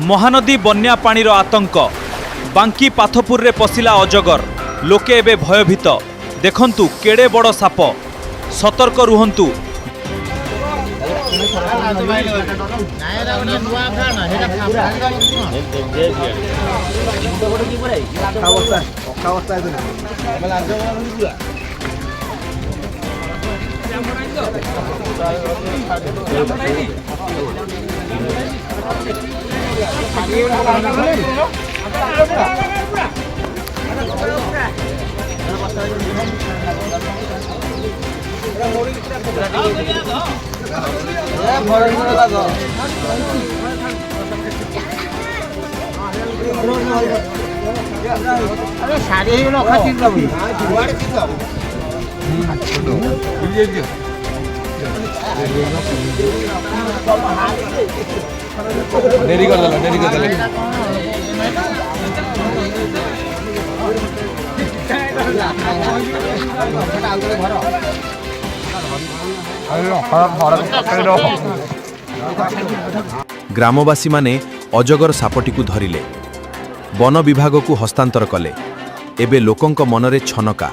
महानदी बन्या पानीर आतंक बांकी पाथपुर रे पशिला अजगर लोके एबे भयभीत देखंतु केड़े बड़ साप सतर्क रुहंतु। डेरी कर देले ग्रामवासी माने अजगर सापटी धरिले वन विभाग को हस्तांतर कले। एबे लोकंक मनरे छनका।